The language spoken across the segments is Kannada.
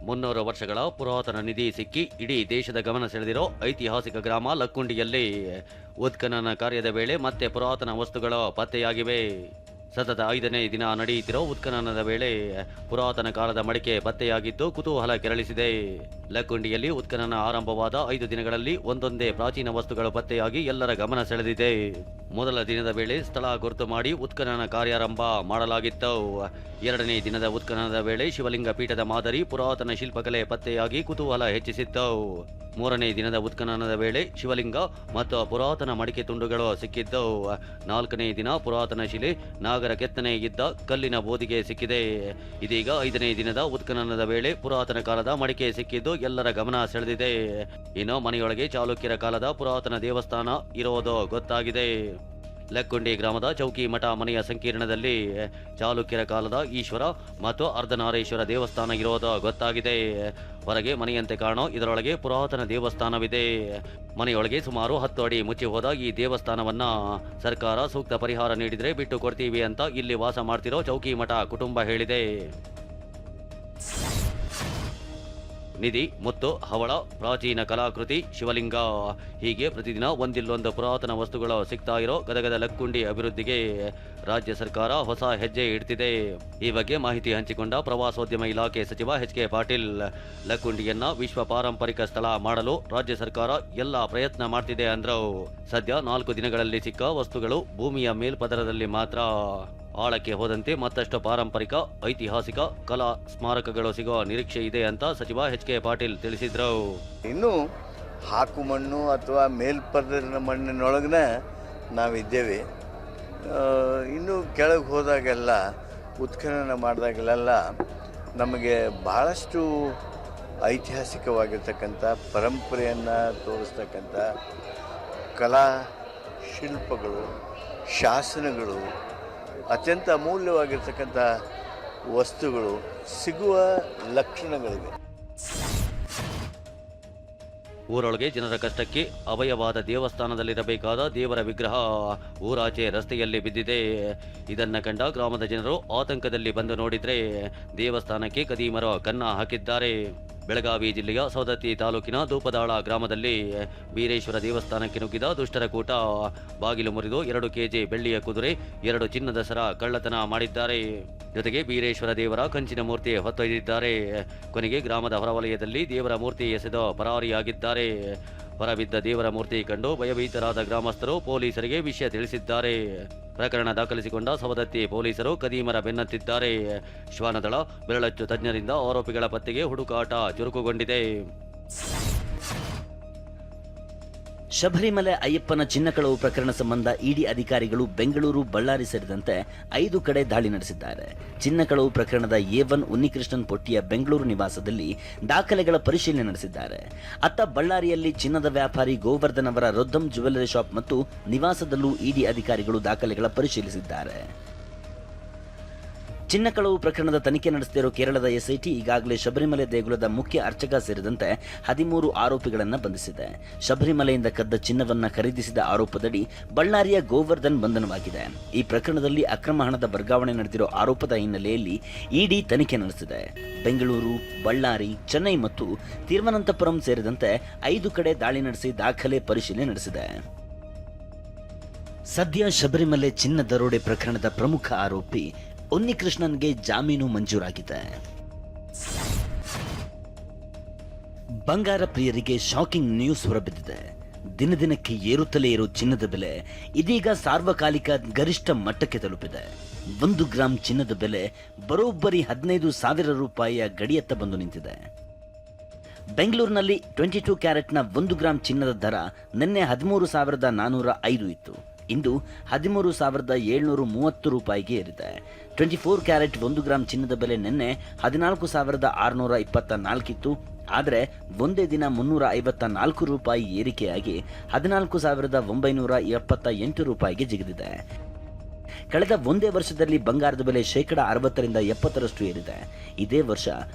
300 ವರ್ಷಗಳ ಪುರಾತನ ನಿಧಿ ಸಿಕ್ಕಿ ಇಡೀ ದೇಶದ ಗಮನ ಸೆಳೆದಿರೋ ಐತಿಹಾಸಿಕ ಗ್ರಾಮ ಲಕ್ಕುಂಡಿಯಲ್ಲಿ ಉತ್ಖನನ ಕಾರ್ಯದ ವೇಳೆ ಮತ್ತೆ ಪುರಾತನ ವಸ್ತುಗಳು ಪತ್ತೆಯಾಗಿವೆ. ಸತತ 5ನೇ ದಿನ ನಡೆಯುತ್ತಿರೋ ಉತ್ಖನನದ ವೇಳೆ ಪುರಾತನ ಕಾಲದ ಮಡಿಕೆ ಪತ್ತೆಯಾಗಿದ್ದು ಕುತೂಹಲ ಕೆರಳಿಸಿದೆ. ಲಕ್ಕುಂಡಿಯಲ್ಲಿ ಉತ್ಖನನ ಆರಂಭವಾದ 5 ದಿನಗಳಲ್ಲಿ ಒಂದೊಂದೇ ಪ್ರಾಚೀನ ವಸ್ತುಗಳು ಪತ್ತೆಯಾಗಿ ಎಲ್ಲರ ಗಮನ ಸೆಳೆದಿದೆ. ಮೊದಲ ದಿನದ ವೇಳೆ ಸ್ಥಳ ಗುರುತು ಮಾಡಿ ಉತ್ಖನನ ಕಾರ್ಯಾರಂಭ ಮಾಡಲಾಗಿತ್ತು. 2ನೇ ದಿನದ ಉತ್ಖನನದ ವೇಳೆ ಶಿವಲಿಂಗ ಪೀಠದ ಮಾದರಿ ಪುರಾತನ ಶಿಲ್ಪಕಲೆ ಪತ್ತೆಯಾಗಿ ಕುತೂಹಲ ಹೆಚ್ಚಿಸಿತ್ತು. 3ನೇ ದಿನದ ಉತ್ಖನನದ ವೇಳೆ ಶಿವಲಿಂಗ ಮತ್ತು ಪುರಾತನ ಮಡಿಕೆ ತುಂಡುಗಳು ಸಿಕ್ಕಿದ್ದು. 4ನೇ ದಿನ ಪುರಾತನ ಶಿಲೆ ನಾಗರ ಕೆತ್ತನೆ ಇದ್ದ ಕಲ್ಲಿನ ಬೋದಿಗೆ ಸಿಕ್ಕಿದೆ. ಇದೀಗ 5ನೇ ದಿನದ ಉತ್ಖನನದ ವೇಳೆ ಪುರಾತನ ಕಾಲದ ಮಡಿಕೆ ಸಿಕ್ಕಿದ್ದು ಎಲ್ಲರ ಗಮನ ಸೆಳೆದಿದೆ. ಇನ್ನು ಮನೆಯೊಳಗೆ ಚಾಲುಕ್ಯರ ಕಾಲದ ಪುರಾತನ ದೇವಸ್ಥಾನ ಇರೋದು ಗೊತ್ತಾಗಿದೆ. ಲಕ್ಕುಂಡಿ ಗ್ರಾಮದ ಚೌಕಿ ಮಠ ಮನೆಯ ಸಂಕೀರ್ಣದಲ್ಲಿ ಚಾಲುಕ್ಯರ ಕಾಲದ ಈಶ್ವರ ಮತ್ತು ಅರ್ಧನಾರೀಶ್ವರ ದೇವಸ್ಥಾನ ಇರೋದು ಗೊತ್ತಾಗಿದೆ. ಹೊರಗೆ ಮನೆಯಂತೆ ಕಾಣೋ ಇದರೊಳಗೆ ಪುರಾತನ ದೇವಸ್ಥಾನವಿದೆ. ಮನೆಯೊಳಗೆ ಸುಮಾರು 10 ಅಡಿ ಮುಚ್ಚಿ ಹೋದ ಈ ದೇವಸ್ಥಾನವನ್ನ ಸರ್ಕಾರ ಸೂಕ್ತ ಪರಿಹಾರ ನೀಡಿದ್ರೆ ಬಿಟ್ಟು ಕೊಡ್ತೀವಿ ಅಂತ ಇಲ್ಲಿ ವಾಸ ಮಾಡ್ತಿರೋ ಚೌಕಿ ಮಠ ಕುಟುಂಬ ಹೇಳಿದೆ. ನಿಧಿ ಮುತ್ತು ಹವಳ ಪ್ರಾಚೀನ ಕಲಾಕೃತಿ ಶಿವಲಿಂಗ ಹೀಗೆ ಪ್ರತಿದಿನ ಒಂದಿಲ್ಲೊಂದು ಪುರಾತನ ವಸ್ತುಗಳು ಸಿಗ್ತಾ ಇರೋ ಗದಗದ ಲಕ್ಕುಂಡಿ ಅಭಿವೃದ್ಧಿಗೆ ರಾಜ್ಯ ಸರ್ಕಾರ ಹೊಸ ಹೆಜ್ಜೆ ಇಡ್ತಿದೆ. ಈ ಬಗ್ಗೆ ಮಾಹಿತಿ ಹಂಚಿಕೊಂಡ ಪ್ರವಾಸೋದ್ಯಮ ಇಲಾಖೆ ಸಚಿವ ಎಚ್ ಕೆ ಪಾಟೀಲ್, ಲಕ್ಕುಂಡಿಯನ್ನ ವಿಶ್ವ ಪಾರಂಪರಿಕ ಸ್ಥಳ ಮಾಡಲು ರಾಜ್ಯ ಸರ್ಕಾರ ಎಲ್ಲ ಪ್ರಯತ್ನ ಮಾಡ್ತಿದೆ ಅಂದ್ರು. ಸದ್ಯ 4 ದಿನಗಳಲ್ಲಿ ಸಿಕ್ಕ ವಸ್ತುಗಳು ಭೂಮಿಯ ಮೇಲ್ಪದರದಲ್ಲಿ ಮಾತ್ರ. ಆಳಕ್ಕೆ ಹೋದಂತೆ ಮತ್ತಷ್ಟು ಪಾರಂಪರಿಕ ಐತಿಹಾಸಿಕ ಕಲಾ ಸ್ಮಾರಕಗಳು ಸಿಗುವ ನಿರೀಕ್ಷೆ ಇದೆ ಅಂತ ಸಚಿವ ಎಚ್ ಕೆ ಪಾಟೀಲ್ ತಿಳಿಸಿದ್ರು. ಇನ್ನು ಹಾಕು ಮಣ್ಣು ಅಥವಾ ಮೇಲ್ಪದರಿನ ಮಣ್ಣಿನೊಳಗನೆ ನಾವಿದ್ದೇವೆ. ಇನ್ನು ಕೆಳಗೆ ಹೋದಾಗೆಲ್ಲ ಉತ್ಖನನ ಮಾಡಿದಾಗಲೆಲ್ಲ ನಮಗೆ ಬಹಳಷ್ಟು ಐತಿಹಾಸಿಕವಾಗಿರ್ತಕ್ಕಂಥ ಪರಂಪರೆಯನ್ನು ತೋರಿಸ್ತಕ್ಕಂಥ ಕಲಾ ಶಿಲ್ಪಗಳು, ಶಾಸನಗಳು, ಅತ್ಯಂತ ಅಮೂಲ್ಯವಾಗಿರ್ತಕ್ಕಂಥ ವಸ್ತುಗಳು ಸಿಗುವ ಲಕ್ಷಣಗಳಿವೆ. ಊರೊಳಗೆ ಜನರ ಕಷ್ಟಕ್ಕೆ ಅಭಯವಾದ ದೇವಸ್ಥಾನದಲ್ಲಿರಬೇಕಾದ ದೇವರ ವಿಗ್ರಹ ಊರಾಚೆ ರಸ್ತೆಯಲ್ಲಿ ಬಿದ್ದಿದೆ. ಇದನ್ನ ಕಂಡ ಗ್ರಾಮದ ಜನರು ಆತಂಕದಲ್ಲಿ ಬಂದು ನೋಡಿದ್ರೆ ದೇವಸ್ಥಾನಕ್ಕೆ ಕದೀಮರು ಕನ್ನ ಹಾಕಿದ್ದಾರೆ. ಬೆಳಗಾವಿ ಜಿಲ್ಲೆಯ ಸವದತ್ತಿ ತಾಲೂಕಿನ ದೂಪದಾಳ ಗ್ರಾಮದಲ್ಲಿ ವೀರೇಶ್ವರ ದೇವಸ್ಥಾನಕ್ಕೆ ನುಗ್ಗಿದ ದುಷ್ಟರ ಕೂಟ ಬಾಗಿಲು ಮುರಿದು 2 ಕೆಜಿ ಬೆಳ್ಳಿಯ ಕುದುರೆ, 2 ಚಿನ್ನದ ಸರ ಕಳ್ಳತನ ಮಾಡಿದ್ದಾರೆ. ಜೊತೆಗೆ ವೀರೇಶ್ವರ ದೇವರ ಕಂಚಿನ ಮೂರ್ತಿ ಹೊತ್ತೊಯ್ದಿದ್ದಾರೆ. ಕೊನೆಗೆ ಗ್ರಾಮದ ಹೊರವಲಯದಲ್ಲಿ ದೇವರ ಮೂರ್ತಿ ಎಸೆದು ಪರಾರಿಯಾಗಿದ್ದಾರೆ. ಹೊರಬಿದ್ದ ದೇವರ ಮೂರ್ತಿ ಕಂಡು ಭಯಭೀತರಾದ ಗ್ರಾಮಸ್ಥರು ಪೊಲೀಸರಿಗೆ ವಿಷಯ ತಿಳಿಸಿದ್ದಾರೆ. ಪ್ರಕರಣ ದಾಖಲಿಸಿಕೊಂಡ ಸವದತ್ತಿ ಪೊಲೀಸರು ಕದೀಮರ ಬೆನ್ನತ್ತಿದ್ದಾರೆ. ಶ್ವಾನದಳ ಬೆರಳಚ್ಚು ತಜ್ಞರಿಂದ ಆರೋಪಿಗಳ ಪತ್ತೆಗೆ ಹುಡುಕಾಟ ಚುರುಕುಗೊಂಡಿದೆ. ಶಬರಿಮಲೆ ಅಯ್ಯಪ್ಪನ ಚಿನ್ನಕಳವು ಪ್ರಕರಣ ಸಂಬಂಧ ಇಡಿ ಅಧಿಕಾರಿಗಳು ಬೆಂಗಳೂರು, ಬಳ್ಳಾರಿ ಸೇರಿದಂತೆ 5 ಕಡೆ ದಾಳಿ ನಡೆಸಿದ್ದಾರೆ. ಚಿನ್ನಕಳವು ಪ್ರಕರಣದ A1 ಉನ್ನಿಕೃಷ್ಣನ್ ಪೊಟ್ಟಿಯ ಬೆಂಗಳೂರು ನಿವಾಸದಲ್ಲಿ ದಾಖಲೆಗಳ ಪರಿಶೀಲನೆ ನಡೆಸಿದ್ದಾರೆ. ಅತ್ತ ಬಳ್ಳಾರಿಯಲ್ಲಿ ಚಿನ್ನದ ವ್ಯಾಪಾರಿ ಗೋವರ್ಧನ್ ಅವರ ರೊದ್ದಂ ಜ್ಯುವೆಲರಿ ಶಾಪ್ ಮತ್ತು ನಿವಾಸದಲ್ಲೂ ಇಡಿ ಅಧಿಕಾರಿಗಳು ದಾಖಲೆಗಳ ಪರಿಶೀಲಿಸಿದ್ದಾರೆ. ಚಿನ್ನಕಳವು ಪ್ರಕರಣದ ತನಿಖೆ ನಡೆಸುತ್ತಿರುವ ಕೇರಳದ ಎಸ್ಐಟಿ ಈಗಾಗಲೇ ಶಬರಿಮಲೆ ದೇಗುಲದ ಮುಖ್ಯ ಅರ್ಚಕ ಸೇರಿದಂತೆ 13 ಆರೋಪಿಗಳನ್ನು ಬಂಧಿಸಿದೆ. ಶಬರಿಮಲೆಯಿಂದ ಕದ್ದ ಚಿನ್ನವನ್ನ ಖರೀದಿಸಿದ ಆರೋಪದಡಿ ಬಳ್ಳಾರಿಯ ಗೋವರ್ಧನ್ ಬಂಧನವಾಗಿದೆ. ಈ ಪ್ರಕರಣದಲ್ಲಿ ಅಕ್ರಮ ಹಣದ ವರ್ಗಾವಣೆ ನಡೆದಿರುವ ಆರೋಪದ ಹಿನ್ನೆಲೆಯಲ್ಲಿ ಇಡಿ ತನಿಖೆ ನಡೆಸಿದೆ. ಬೆಂಗಳೂರು, ಬಳ್ಳಾರಿ, ಚೆನ್ನೈ ಮತ್ತು ತಿರುವನಂತಪುರಂ ಸೇರಿದಂತೆ 5 ಕಡೆ ದಾಳಿ ನಡೆಸಿ ದಾಖಲೆ ಪರಿಶೀಲನೆ ನಡೆಸಿದೆ. ಸದ್ಯ ಶಬರಿಮಲೆ ಚಿನ್ನ ದರೋಡೆ ಪ್ರಕರಣದ ಪ್ರಮುಖ ಆರೋಪಿ ಉನ್ನಿಕೃಷ್ಣನ್ಗೆ ಜಾಮೀನು ಮಂಜೂರಾಗಿದೆ. ಬಂಗಾರ ಪ್ರಿಯರಿಗೆ ಶಾಕಿಂಗ್ ನ್ಯೂಸ್ ಹೊರಬಿದ್ದಿದೆ. ದಿನದಿನಕ್ಕೆ ಏರುತ್ತಲೇ ಇರೋ ಚಿನ್ನದ ಬೆಲೆ ಇದೀಗ ಸಾರ್ವಕಾಲಿಕ ಗರಿಷ್ಠ ಮಟ್ಟಕ್ಕೆ ತಲುಪಿದೆ. 1 ಗ್ರಾಂ ಚಿನ್ನದ ಬೆಲೆ ಬರೋಬ್ಬರಿ 15,000 ರೂಪಾಯಿಯ ಗಡಿಯತ್ತ ಬಂದು ನಿಂತಿದೆ. ಬೆಂಗಳೂರಿನಲ್ಲಿ 22 ಕ್ಯಾರೆಟ್ನ 1 ಗ್ರಾಂ ಚಿನ್ನದ ದರ ನಿನ್ನೆ 13,405 ಇತ್ತು. ಇಂದು 13,730 ರೂಪಾಯಿಗೆ ಏರಿದೆ. 24 ಕ್ಯಾರೆಟ್ 1 ಗ್ರಾಂ ಚಿನ್ನದ ಬೆಲೆ ನಿನ್ನೆ 14,624 ಇತ್ತು. ಆದರೆ ಒಂದೇ ದಿನ 354 ರೂಪಾಯಿ ಏರಿಕೆಯಾಗಿ 14,978 ರೂಪಾಯಿಗೆ ಜಿಗಿದಿದೆ. ಕಳೆದ ಒಂದೇ ವರ್ಷದಲ್ಲಿ ಬಂಗಾರದ ಬೆಲೆ 60% 70% ಏರಿದೆ. ಇದೇ ವರ್ಷ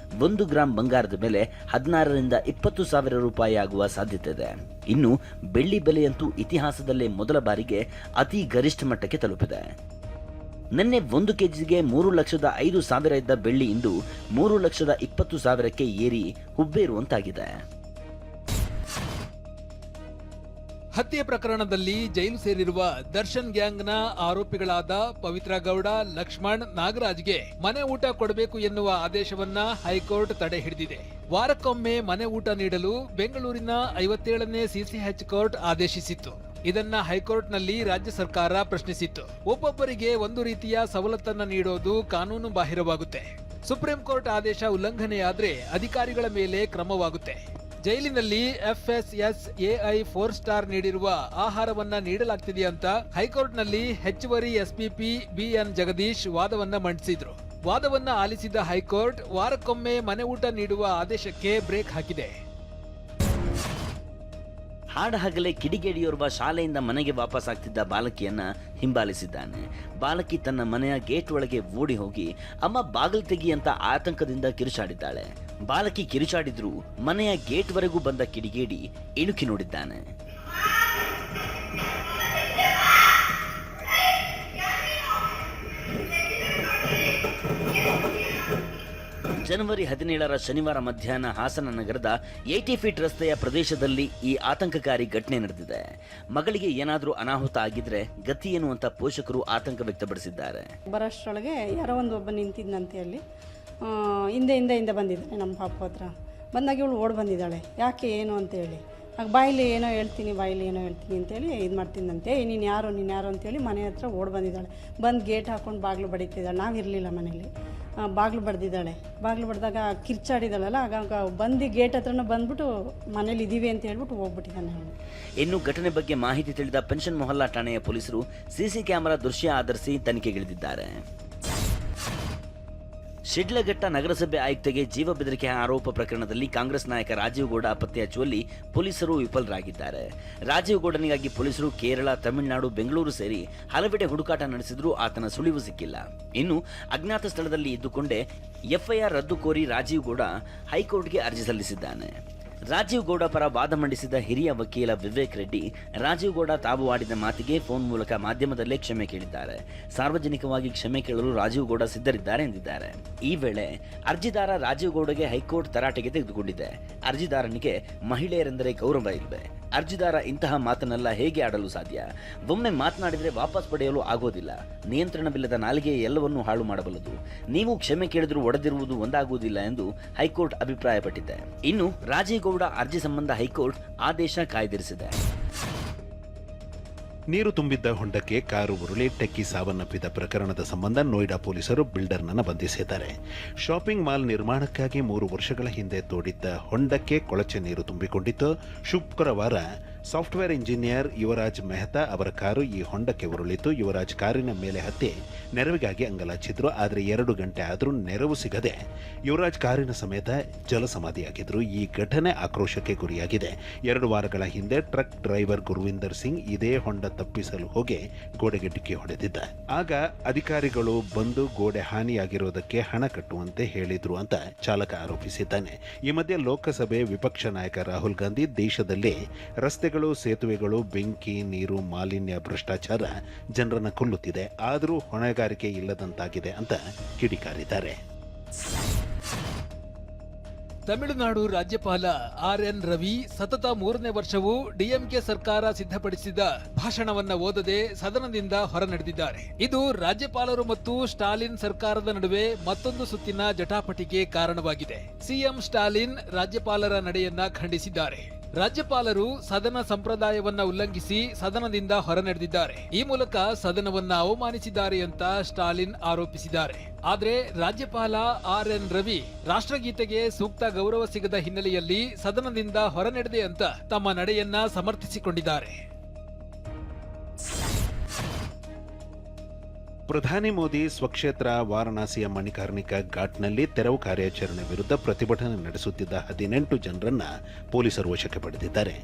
1 ಗ್ರಾಂ ಬಂಗಾರದ ಬೆಲೆ 16,000 to 20,000 ರೂಪಾಯಿ ಆಗುವ ಸಾಧ್ಯತೆ ಇದೆ. ಇನ್ನು ಬೆಳ್ಳಿ ಬೆಲೆಯಂತೂ ಇತಿಹಾಸದಲ್ಲೇ ಮೊದಲ ಬಾರಿಗೆ ಅತಿ ಗರಿಷ್ಠ ಮಟ್ಟಕ್ಕೆ ತಲುಪಿದೆ. ನಿನ್ನೆ 1 ಕೆಜಿಗೆ 3,05,000 ಇದ್ದ ಬೆಳ್ಳಿ ಇಂದು 3,20,000ಕ್ಕೆ ಏರಿ ಹುಬ್ಬೇರುವಂತಾಗಿದೆ. ಹತ್ಯೆ ಪ್ರಕರಣದಲ್ಲಿ ಜೈಲು ಸೇರಿರುವ ದರ್ಶನ್ ಗ್ಯಾಂಗ್ನ ಆರೋಪಿಗಳಾದ ಪವಿತ್ರ ಗೌಡ, ಲಕ್ಷ್ಮಣ್, ನಾಗರಾಜ್ಗೆ ಮನೆ ಊಟ ಕೊಡಬೇಕು ಎನ್ನುವ ಆದೇಶವನ್ನ ಹೈಕೋರ್ಟ್ ತಡೆ ಹಿಡಿದಿದೆ. ವಾರಕ್ಕೊಮ್ಮೆ ಮನೆ ಊಟ ನೀಡಲು ಬೆಂಗಳೂರಿನ 57ನೇ ಸಿಸಿಎಚ್ ಕೋರ್ಟ್ ಆದೇಶಿಸಿತ್ತು. ಇದನ್ನ ಹೈಕೋರ್ಟ್ನಲ್ಲಿ ರಾಜ್ಯ ಸರ್ಕಾರ ಪ್ರಶ್ನಿಸಿತ್ತು. ಒಬ್ಬೊಬ್ಬರಿಗೆ ಒಂದು ರೀತಿಯ ಸವಲತ್ತನ್ನ ನೀಡೋದು ಕಾನೂನು ಬಾಹಿರವಾಗುತ್ತೆ. ಸುಪ್ರೀಂ ಕೋರ್ಟ್ ಆದೇಶ ಉಲ್ಲಂಘನೆಯಾದ್ರೆ ಅಧಿಕಾರಿಗಳ ಮೇಲೆ ಕ್ರಮವಾಗುತ್ತೆ. ಜೈಲಿನಲ್ಲಿ FSSAI 4 ಸ್ಟಾರ್ ನೀಡಿರುವ ಆಹಾರವನ್ನ ನೀಡಲಾಗ್ತಿದೆ ಅಂತ ಹೈಕೋರ್ಟ್ನಲ್ಲಿ ಹೆಚ್ಚುವರಿ SPP BN ಜಗದೀಶ್ ವಾದವನ್ನ ಮಂಡಿಸಿದ್ರು. ವಾದವನ್ನ ಆಲಿಸಿದ ಹೈಕೋರ್ಟ್ ವಾರಕ್ಕೊಮ್ಮೆ ಮನೆ ಊಟ ನೀಡುವ ಆದೇಶಕ್ಕೆ ಬ್ರೇಕ್ ಹಾಕಿದೆ. ಹಾಡಹಗಲೇ ಕಿಡಿಗೇಡಿಯೋರ್ವ ಶಾಲೆಯಿಂದ ಮನೆಗೆ ವಾಪಸ್ ಆಗ್ತಿದ್ದ ಬಾಲಕಿಯನ್ನ ಹಿಂಬಾಲಿಸಿದ್ದಾನೆ. ಬಾಲಕಿ ತನ್ನ ಮನೆಯ ಗೇಟ್ ಒಳಗೆ ಓಡಿ ಹೋಗಿ ಅಮ್ಮ ಬಾಗಿಲು ತೆಗಿ ಅಂತ ಆತಂಕದಿಂದ ಕಿರುಚಾಡಿದ್ದಾಳೆ. ಬಾಲಕಿ ಕಿರುಚಾಡಿದ್ರೂ ಮನೆಯ ಗೇಟ್ವರೆಗೂ ಬಂದ ಕಿಡಿಗೇಡಿ ಇಣುಕಿ ನೋಡಿದ್ದಾನೆ. ಜನವರಿ 17ರ ಶನಿವಾರ ಮಧ್ಯಾಹ್ನ ಹಾಸನ ನಗರದ 80 ಫೀಟ್ ರಸ್ತೆಯ ಪ್ರದೇಶದಲ್ಲಿ ಈ ಆತಂಕಕಾರಿ ಘಟನೆ ನಡೆದಿದೆ. ಮಗಳಿಗೆ ಏನಾದರೂ ಅನಾಹುತ ಆಗಿದ್ರೆ ಗತಿ ಏನು ಅಂತ ಪೋಷಕರು ಆತಂಕ ವ್ಯಕ್ತಪಡಿಸಿದ್ದಾರೆ. ಬರೋಷ್ಟರೊಳಗೆ ಯಾರೋ ಒಬ್ಬ ನಿಂತಿದ್ದಂತೆ ಅಲ್ಲಿ ಹಿಂದೆ ಬಂದಿದ್ದಾನೆ ನಮ್ಮ ಪಾಪ ಹತ್ರ. ಬಂದಾಗ ಇವಳು ಓಡಿ ಬಂದಿದ್ದಾಳೆ. ಯಾಕೆ ಏನು ಅಂತೇಳಿ ಆಗ ಬಾಯಿಲಿ ಏನೋ ಹೇಳ್ತೀನಿ ಅಂತೇಳಿ ಇದು ಮಾಡ್ತಿದ್ದಂತೆ. ನೀನು ಯಾರು ಅಂತೇಳಿ ಮನೆ ಹತ್ರ ಓಡಿ ಬಂದಿದ್ದಾಳೆ. ಬಂದು ಗೇಟ್ ಹಾಕ್ಕೊಂಡು ಬಾಗಿಲು ಬಡಿತಿದ್ದಾಳೆ. ನಾವಿರಲಿಲ್ಲ ಮನೇಲಿ. ಬಾಗಿಲು ಬಡ್ದಿದ್ದಾಳೆ. ಬಾಗಿಲು ಬಡ್ದಾಗ ಕಿರ್ಚಾಡಿದಾಳಲ್ಲ, ಆಗ ಬಂದು ಗೇಟ್ ಹತ್ರನ ಬಂದ್ಬಿಟ್ಟು ಮನೇಲಿ ಇದೀವಿ ಅಂತ ಹೇಳ್ಬಿಟ್ಟು ಹೋಗ್ಬಿಟ್ಟಿದ್ದಾನೆ ಅವನು. ಇನ್ನು ಘಟನೆ ಬಗ್ಗೆ ಮಾಹಿತಿ ತಿಳಿದ ಪೆನ್ಷನ್ ಮೊಹಲ್ಲಾ ಠಾಣೆಯ ಪೊಲೀಸರು ಸಿಸಿ ಕ್ಯಾಮೆರಾ ದೃಶ್ಯ ಆಧರಿಸಿ ತನಿಖೆಗಿಳಿದಿದ್ದಾರೆ. ಶಿಡ್ಲಘಟ್ಟ ನಗರಸಭೆ ಆಯುಕ್ತಗೆ ಜೀವ ಬೆದರಿಕೆ ಆರೋಪ ಪ್ರಕರಣದಲ್ಲಿ ಕಾಂಗ್ರೆಸ್ ನಾಯಕ ರಾಜೀವ್ ಗೌಡ ಪತ್ತೆ ಹಚ್ಚುವಲ್ಲಿ ಪೊಲೀಸರು ವಿಫಲರಾಗಿದ್ದಾರೆ. ರಾಜೀವ್ ಗೌಡನಿಗಾಗಿ ಪೊಲೀಸರು ಕೇರಳ, ತಮಿಳುನಾಡು, ಬೆಂಗಳೂರು ಸೇರಿ ಹಲವೆಡೆ ಹುಡುಕಾಟ ನಡೆಸಿದ್ರೂ ಆತನ ಸುಳಿವು ಸಿಕ್ಕಿಲ್ಲ. ಇನ್ನು ಅಜ್ಞಾತ ಸ್ಥಳದಲ್ಲಿ ಇದ್ದುಕೊಂಡೇ FIR ರದ್ದು ಕೋರಿ ರಾಜೀವ್ ಗೌಡ ಹೈಕೋರ್ಟ್ಗೆ ಅರ್ಜಿ ಸಲ್ಲಿಸಿದ್ದಾನೆ. ರಾಜೀವ್ ಗೌಡ ಪರ ವಾದ ಮಂಡಿಸಿದ ಹಿರಿಯ ವಕೀಲ ವಿವೇಕ್ ರೆಡ್ಡಿ ರಾಜೀವ್ ಗೌಡ ತಾವು ಆಡಿದ ಮಾತಿಗೆ ಫೋನ್ ಮೂಲಕ ಮಾಧ್ಯಮದಲ್ಲೇ ಕ್ಷಮೆ ಕೇಳಿದ್ದಾರೆ. ಸಾರ್ವಜನಿಕವಾಗಿ ಕ್ಷಮೆ ಕೇಳಲು ರಾಜೀವ್ ಗೌಡ ಸಿದ್ಧರಿದ್ದಾರೆ ಎಂದಿದ್ದಾರೆ. ಈ ವೇಳೆ ಅರ್ಜಿದಾರ ರಾಜೀವ್ ಗೌಡಗೆ ಹೈಕೋರ್ಟ್ ತರಾಟೆಗೆ ತೆಗೆದುಕೊಂಡಿದೆ. ಅರ್ಜಿದಾರನಿಗೆ ಮಹಿಳೆಯರೆಂದರೆ ಗೌರವ ಇಲ್ವೇ? ಅರ್ಜಿದಾರ ಇಂತಹ ಮಾತನ್ನೆಲ್ಲ ಹೇಗೆ ಆಡಲು ಸಾಧ್ಯ? ಒಮ್ಮೆ ಮಾತನಾಡಿದರೆ ವಾಪಸ್ ಪಡೆಯಲು ಆಗೋದಿಲ್ಲ. ನಿಯಂತ್ರಣವಿಲ್ಲದ ನಾಲಿಗೆ ಎಲ್ಲವನ್ನೂ ಹಾಳು ಮಾಡಬಲ್ಲದು. ನೀವು ಕ್ಷಮೆ ಕೇಳಿದರೂ ಒಡೆದಿರುವುದು ಒಂದಾಗುವುದಿಲ್ಲ ಎಂದು ಹೈಕೋರ್ಟ್ ಅಭಿಪ್ರಾಯಪಟ್ಟಿದೆ. ಇನ್ನು ರಾಜೀವ್ ಗೌಡ ಅರ್ಜಿ ಸಂಬಂಧ ಹೈಕೋರ್ಟ್ ಆದೇಶ ಕಾಯ್ದಿರಿಸಿದೆ. ನೀರು ತುಂಬಿದ್ದ ಹೊಂಡಕ್ಕೆ ಕಾರು ಉರುಳಿ ಟೆಕ್ಕಿ ಸಾವನ್ನಪ್ಪಿದ ಪ್ರಕರಣದ ಸಂಬಂಧ ನೋಯ್ಡಾ ಪೊಲೀಸರು ಬಿಲ್ಡರ್ನನ್ನು ಬಂಧಿಸಿದ್ದಾರೆ. ಶಾಪಿಂಗ್ ಮಾಲ್ ನಿರ್ಮಾಣಕ್ಕಾಗಿ 3 ವರ್ಷಗಳ ಹಿಂದೆ ತೋಡಿದ್ದ ಹೊಂಡಕ್ಕೆ ಕೊಳಚೆ ನೀರು ತುಂಬಿಕೊಂಡಿತ್ತು. ಶುಕ್ರವಾರ ಸಾಫ್ಟ್ವೇರ್ ಇಂಜಿನಿಯರ್ ಯುವರಾಜ್ ಮೆಹ್ತಾ ಅವರ ಕಾರು ಈ ಹೊಂಡಕ್ಕೆ ಉರುಳಿತು. ಯುವರಾಜ್ ಕಾರಿನ ಮೇಲೆ ಹತ್ತಿ ನೆರವಿಗಾಗಿ ಅಂಗಲಾಚಿದ್ರು. ಆದರೆ 2 ಗಂಟೆ ಆದರೂ ನೆರವು ಸಿಗದೆ ಯುವರಾಜ್ ಕಾರಿನ ಸಮೇತ ಜಲಸಮಾಧಿಯಾಗಿದ್ರು. ಈ ಘಟನೆ ಆಕ್ರೋಶಕ್ಕೆ ಗುರಿಯಾಗಿದೆ. 2 ವಾರಗಳ ಹಿಂದೆ ಟ್ರಕ್ ಡ್ರೈವರ್ ಗುರುವಿಂದರ್ ಸಿಂಗ್ ಇದೇ ಹೊಂಡ ತಪ್ಪಿಸಲು ಹೋಗಿ ಗೋಡೆಗೆ ಡಿಕ್ಕಿ ಹೊಡೆದಿದ್ದ. ಆಗ ಅಧಿಕಾರಿಗಳು ಬಂದು ಗೋಡೆ ಹಾನಿಯಾಗಿರುವುದಕ್ಕೆ ಹಣ ಕಟ್ಟುವಂತೆ ಹೇಳಿದ್ರು ಅಂತ ಚಾಲಕ ಆರೋಪಿಸಿದ್ದಾನೆ. ಈ ಮಧ್ಯೆ ಲೋಕಸಭೆ ವಿಪಕ್ಷ ನಾಯಕ ರಾಹುಲ್ ಗಾಂಧಿ ದೇಶದಲ್ಲಿ ರಸ್ತೆಗಳು, ಸೇತುವೆಗಳು, ಬೆಂಕಿ, ನೀರು, ಮಾಲಿನ್ಯ, ಭ್ರಷ್ಟಾಚಾರ ಜನರನ್ನ ಕೊಲ್ಲುತ್ತಿದೆ, ಆದರೂ ಹೊಣೆಗಾರಿಕೆ ಇಲ್ಲದಂತಾಗಿದೆ ಅಂತ ಕಿಡಿಕಾರಿದ್ದಾರೆ. ತಮಿಳುನಾಡು ರಾಜ್ಯಪಾಲ RN ರವಿ ಸತತ 3ನೇ ವರ್ಷವೂ DMK ಸರ್ಕಾರ ಸಿದ್ಧಪಡಿಸಿದ ಭಾಷಣವನ್ನ ಓದದೆ ಸದನದಿಂದ ಹೊರ ನಡೆದಿದ್ದಾರೆ. ಇದು ರಾಜ್ಯಪಾಲರು ಮತ್ತು ಸ್ಟಾಲಿನ್ ಸರ್ಕಾರದ ನಡುವೆ ಮತ್ತೊಂದು ಸುತ್ತಿನ ಜಟಾಪಟಿಗೆ ಕಾರಣವಾಗಿದೆ. CM ಸ್ಟಾಲಿನ್ ರಾಜ್ಯಪಾಲರ ನಡೆಯನ್ನ ಖಂಡಿಸಿದ್ದಾರೆ. ರಾಜ್ಯಪಾಲರು ಸದನ ಸಂಪ್ರದಾಯವನ್ನ ಉಲ್ಲಂಘಿಸಿ ಸದನದಿಂದ ಹೊರ ನಡೆದಿದ್ದಾರೆ. ಈ ಮೂಲಕ ಸದನವನ್ನ ಅವಮಾನಿಸಿದ್ದಾರೆ ಅಂತ ಸ್ಟಾಲಿನ್ ಆರೋಪಿಸಿದ್ದಾರೆ. ಆದರೆ ರಾಜ್ಯಪಾಲ RN ರವಿ ರಾಷ್ಟ್ರಗೀತೆಗೆ ಸೂಕ್ತ ಗೌರವ ಸಿಗದ ಹಿನ್ನೆಲೆಯಲ್ಲಿ ಸದನದಿಂದ ಹೊರ ನಡೆದೆ ಅಂತ ತಮ್ಮ ನಡೆಯನ್ನ ಸಮರ್ಥಿಸಿಕೊಂಡಿದ್ದಾರೆ. ಪ್ರಧಾನಿ ಮೋದಿ ಸ್ವಕ್ಷೇತ್ರ ವಾರಣಾಸಿಯ ಮಣಿಕರ್ಣಿಕಾ ಘಾಟ್ನಲ್ಲಿ ತೆರವು ಕಾರ್ಯಾಚರಣೆ ವಿರುದ್ಧ ಪ್ರತಿಭಟನೆ ನಡೆಸುತ್ತಿದ್ದ 18 ಜನರನ್ನ ಪೊಲೀಸರು ವಶಕ್ಕೆ ಪಡೆದಿದ್ದಾರೆ.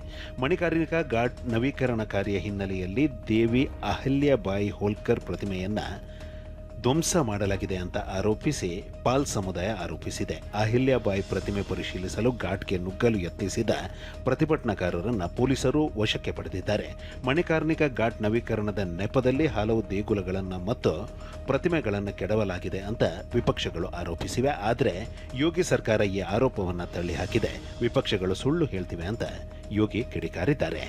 ಮಣಿಕರ್ಣಿಕಾ ಘಾಟ್ ನವೀಕರಣ ಕಾರ್ಯ ಹಿನ್ನೆಲೆಯಲ್ಲಿ ದೇವಿ ಅಹಲ್ಯಾಬಾಯಿ ಹೋಲ್ಕರ್ ಪ್ರತಿಮೆಯನ್ನ ಧ್ವಂಸ ಮಾಡಲಾಗಿದೆ ಅಂತ ಆರೋಪಿಸಿ ಪಾಲ್ ಸಮುದಾಯ ಆರೋಪಿಸಿದೆ. ಅಹಿಲ್ಯಾಬಾಯಿ ಪ್ರತಿಮೆ ಪರಿಶೀಲಿಸಲು ಘಾಟ್ಗೆ ನುಗ್ಗಲು ಯತ್ನಿಸಿದ ಪ್ರತಿಭಟನಾಕಾರರನ್ನ ಪೊಲೀಸರು ವಶಕ್ಕೆ ಪಡೆದಿದ್ದಾರೆ. ಮಣಿಕರ್ಣಿಕಾ ಘಾಟ್ ನವೀಕರಣದ ನೆಪದಲ್ಲಿ ಹಲವು ದೇಗುಲಗಳನ್ನು ಮತ್ತು ಪ್ರತಿಮೆಗಳನ್ನು ಕೆಡವಲಾಗಿದೆ ಅಂತ ವಿಪಕ್ಷಗಳು ಆರೋಪಿಸಿವೆ. ಆದರೆ ಯೋಗಿ ಸರ್ಕಾರ ಈ ಆರೋಪವನ್ನು ತಳ್ಳಿಹಾಕಿದೆ. ವಿಪಕ್ಷಗಳು ಸುಳ್ಳು ಹೇಳ್ತಿವೆ ಅಂತ ಯೋಗಿ ಕಿಡಿಕಾರಿದ್ದಾರೆ.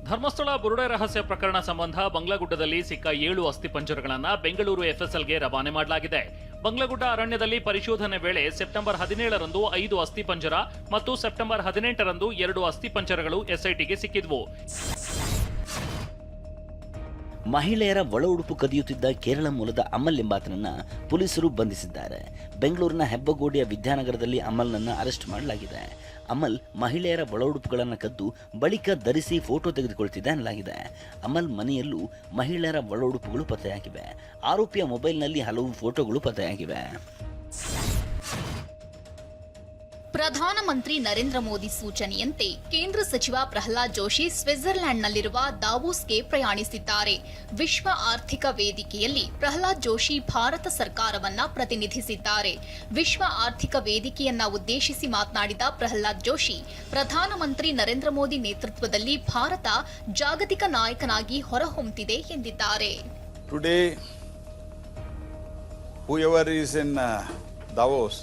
ಧರ್ಮಸ್ಥಳ ಬುರುಡೆ ರಹಸ್ಯ ಪ್ರಕರಣ ಸಂಬಂಧ ಬಂಗ್ಲಗುಡ್ಡದಲ್ಲಿ ಸಿಕ್ಕ 7 ಅಸ್ಥಿಪಂಜರಗಳನ್ನು ಬೆಂಗಳೂರು ಎಫ್ಎಸ್ಎಲ್ಗೆ ರವಾನೆ ಮಾಡಲಾಗಿದೆ. ಬಂಗ್ಲಗುಡ್ಡ ಅರಣ್ಯದಲ್ಲಿ ಪರಿಶೋಧನೆ ವೇಳೆ ಸೆಪ್ಟೆಂಬರ್ 17ರಂದು 5 ಅಸ್ಥಿಪಂಜರ ಮತ್ತು ಸೆಪ್ಟೆಂಬರ್ 18ರಂದು 2 ಅಸ್ಥಿಪಂಜರಗಳು ಎಸ್ಐಟಿಗೆ ಸಿಕ್ಕಿದ್ವು. ಮಹಿಳೆಯರ ಒಳ ಉಡುಪು ಕದಿಯುತ್ತಿದ್ದ ಕೇರಳ ಮೂಲದ ಅಮಲ್ ಎಂಬಾತನನ್ನ ಪೊಲೀಸರು ಬಂಧಿಸಿದ್ದಾರೆ. ಬೆಂಗಳೂರಿನ ಹೆಬ್ಬಗೋಡಿಯ ವಿದ್ಯಾನಗರದಲ್ಲಿ ಅಮಲ್ನನ್ನ ಅರೆಸ್ಟ್ ಮಾಡಲಾಗಿದೆ. ಅಮಲ್ ಮಹಿಳೆಯರ ಒಳ ಉಡುಪುಗಳನ್ನು ಕದ್ದು ಬಳಿಕ ಧರಿಸಿ ಫೋಟೋ ತೆಗೆದುಕೊಳ್ತಿದ್ದ ಎನ್ನಲಾಗಿದೆ. ಅಮಲ್ ಮನೆಯಲ್ಲೂ ಮಹಿಳೆಯರ ಒಳ ಉಡುಪುಗಳು ಪತ್ತೆಯಾಗಿವೆ. ಆರೋಪಿಯ ಮೊಬೈಲ್ನಲ್ಲಿ ಹಲವು ಫೋಟೋಗಳು ಪತ್ತೆಯಾಗಿವೆ. ಪ್ರಧಾನಮಂತ್ರಿ ನರೇಂದ್ರ ಮೋದಿ ಸೂಚನೆಯಂತೆ ಕೇಂದ್ರ ಸಚಿವ ಪ್ರಹ್ಲಾದ್ ಜೋಶಿ ಸ್ವಿಟ್ಜರ್ಲೆಂಡ್ನಲ್ಲಿರುವ ದಾವೋಸ್ಗೆ ಪ್ರಯಾಣಿಸಿದ್ದಾರೆ. ವಿಶ್ವ ಆರ್ಥಿಕ ವೇದಿಕೆಯಲ್ಲಿ ಪ್ರಹ್ಲಾದ್ ಜೋಶಿ ಭಾರತ ಸರ್ಕಾರವನ್ನ ಪ್ರತಿನಿಧಿಸಿದ್ದಾರೆ. ವಿಶ್ವ ಆರ್ಥಿಕ ವೇದಿಕೆಯನ್ನ ಉದ್ದೇಶಿಸಿ ಮಾತನಾಡಿದ ಪ್ರಹ್ಲಾದ್ ಜೋಶಿ, ಪ್ರಧಾನಮಂತ್ರಿ ನರೇಂದ್ರ ಮೋದಿ ನೇತೃತ್ವದಲ್ಲಿ ಭಾರತ ಜಾಗತಿಕ ನಾಯಕನಾಗಿ ಹೊರಹೊಮ್ಮುತ್ತಿದೆ ಎಂದಿದ್ದಾರೆ. Today, whoever is in Davos,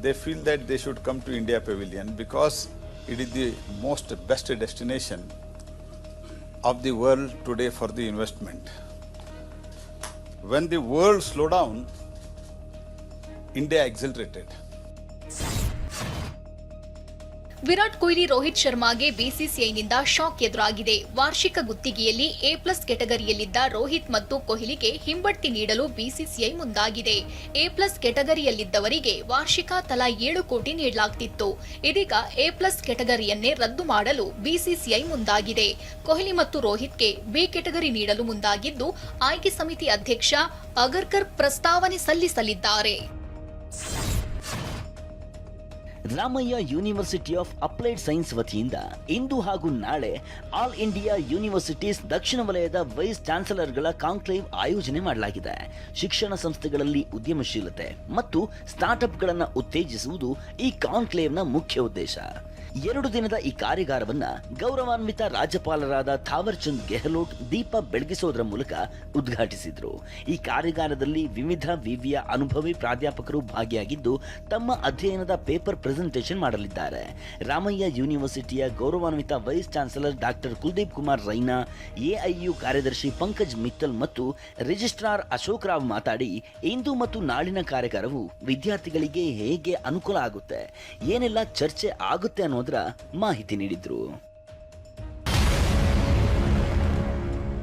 they feel that they should come to India Pavilion because it is the best destination of the world today for the investment. When the world slowed down, India accelerated. Virat Kohli Rohit ಶರ್ಮಾಗೆ ಬಿಸಿಸಿಐನಿಂದ ಶಾಕ್ ಎದುರಾಗಿದೆ. ವಾರ್ಷಿಕ ಗುತ್ತಿಗೆಯಲ್ಲಿ A+ ಕೆಟಗರಿಯಲ್ಲಿದ್ದ ರೋಹಿತ್ ಮತ್ತು ಕೊಹ್ಲಿಗೆ ಹಿಂಬಡ್ತಿ ನೀಡಲು ಬಿಸಿಸಿಐ ಮುಂದಾಗಿದೆ. A+ ಕೆಟಗರಿಯಲ್ಲಿದ್ದವರಿಗೆ ವಾರ್ಷಿಕ ತಲಾ 7 ಕೋಟಿ ನೀಡಲಾಗ್ತಿತ್ತು. ಇದೀಗ A+ ಕೆಟಗರಿಯನ್ನೇ ರದ್ದು ಮಾಡಲು ಬಿಸಿಸಿಐ ಮುಂದಾಗಿದೆ. ಕೊಹ್ಲಿ ಮತ್ತು ರೋಹಿತ್ಗೆ ಬಿ ಕೆಟಗರಿ ನೀಡಲು ಮುಂದಾಗಿದ್ದು, ಆಯ್ಕೆ ಸಮಿತಿ ಅಧ್ಯಕ್ಷ ಅಗರ್ಕರ್ ಪ್ರಸ್ತಾವನೆ ಸಲ್ಲಿಸಲಿದ್ದಾರೆ. Ramaiah university of applied science ವತಿಯಿಂದ ಇಂದು ಹಾಗೂ ನಾಳೆ ಆಲ್ ಇಂಡಿಯಾ ಯೂನಿವರ್ಸಿಟೀಸ್ ದಕ್ಷಿಣ ವಲಯದ ವೈಸ್ ಚಾನ್ಸಲರ್ಗಳ ಕಾನ್ಕ್ಲೇವ್ ಆಯೋಜನೆ ಮಾಡಲಾಗಿದೆ. ಶಿಕ್ಷಣ ಸಂಸ್ಥೆಗಳಲ್ಲಿ ಉದ್ಯಮಶೀಲತೆ ಮತ್ತು ಸ್ಟಾರ್ಟ್ಅಪ್ಗಳನ್ನು ಉತ್ತೇಜಿಸುವುದು ಈ ಕಾನ್ಕ್ಲೇವ್ನ ಮುಖ್ಯ ಉದ್ದೇಶ. 2 ದಿನದ ಈ ಕಾರ್ಯಾಗಾರವನ್ನ ಗೌರವಾನ್ವಿತ ರಾಜ್ಯಪಾಲರಾದ ಥಾವರ್ ಚಂದ್ ಗೆಹ್ಲೋಟ್ ದೀಪ ಬೆಳಗಿಸೋದರ ಮೂಲಕ ಉದ್ಘಾಟಿಸಿದ್ರು. ಈ ಕಾರ್ಯಾಗಾರದಲ್ಲಿ ವಿವಿಧ ವಿವಿಯ ಅನುಭವಿ ಪ್ರಾಧ್ಯಾಪಕರು ಭಾಗಿಯಾಗಿದ್ದು ತಮ್ಮ ಅಧ್ಯಯನದ ಪೇಪರ್ ಪ್ರೆಸೆಂಟೇಷನ್ ಮಾಡಲಿದ್ದಾರೆ. ರಾಮಯ್ಯ ಯೂನಿವರ್ಸಿಟಿಯ ಗೌರವಾನ್ವಿತ vice chancellor doctor Kuldeep Kumar Raina, AIU ಕಾರ್ಯದರ್ಶಿ ಪಂಕಜ್ ಮಿತ್ತಲ್ ಮತ್ತು ರಿಜಿಸ್ಟ್ರಾರ್ ಅಶೋಕ್ ರಾವ್ ಮಾತಾಡಿ, ಇಂದು ಮತ್ತು ನಾಳಿನ ಕಾರ್ಯಾಗಾರವು ವಿದ್ಯಾರ್ಥಿಗಳಿಗೆ ಹೇಗೆ ಅನುಕೂಲ ಆಗುತ್ತೆ, ಏನೆಲ್ಲ ಚರ್ಚೆ ಆಗುತ್ತೆ ಅನ್ನೋದರ ಮಾಹಿತಿ ನೀಡಿದ್ರು.